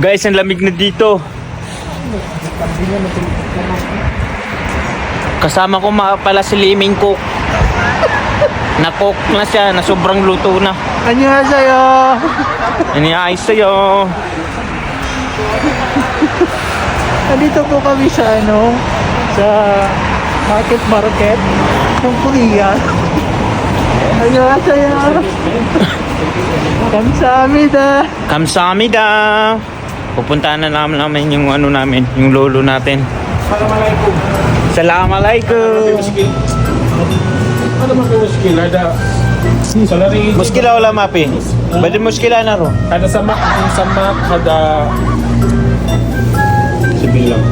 Guys, ang lamig na dito. Kasama ko pala si Liming Cook. Na-cook na siya, na sobrang luto na. 안녕하세요. Iniayos sa'yo. Nandito po kami sa sa market ng Korea. 안녕하세요. 감사합니다. Kamsahamnida. Pupuntahan na namin yung yung lolo natin. Assalamualaikum. Ano man kayo muskil? Ada salary. Muskila wala mapi. Bali muskila na ro. Ada sama ada sibilang.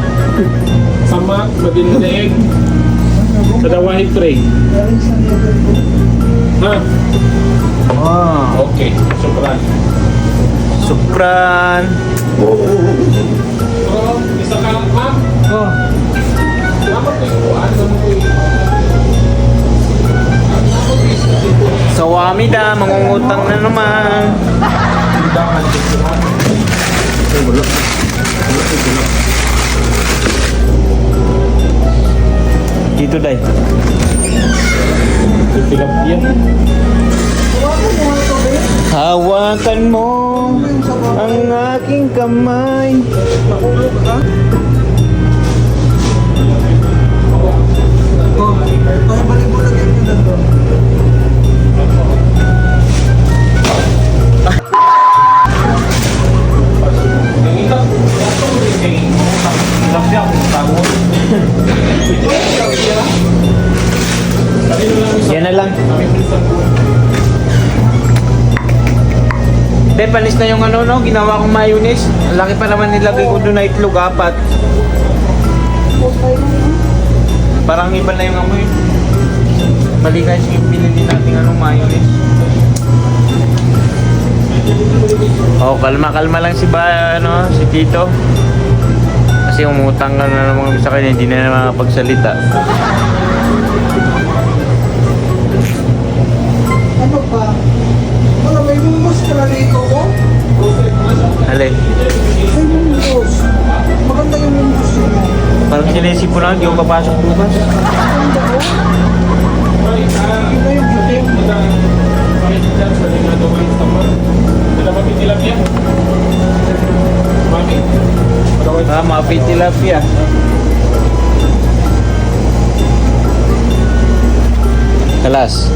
Sama badin daig. Ada wahid tray. Ha? Ah, Okay, syukran. Supran. So, isa ka ma'am. Oh, Salamat kayo. Ano mo kayo? Sawamida, mangungutang na naman. Dito day. Tilapia. Hawakan mo ang aking kamay. tayo balik-balik yung nandun. Yan na lang. De, panis na yung ginawa kong mayonnaise. Ang laki pa naman nilagay ko doon na itlog, 4. Parang iba na yung amoy. Mali kasi yung pinili natin mayonnaise. Oh, kalma lang si si Tito. Kasi umutang ka na naman sa kanya, hindi na makapagsalita. Ano pa? Wala, may mumos ka na dito ko? Hali, May mumos. Maganda yung mumos yun. parang sinisip ko lang, hindi ko papasok bukas. Maganda ko. Iba yung puting. Ada mami tilapia. Mami. Mapi tilapia. Kelas.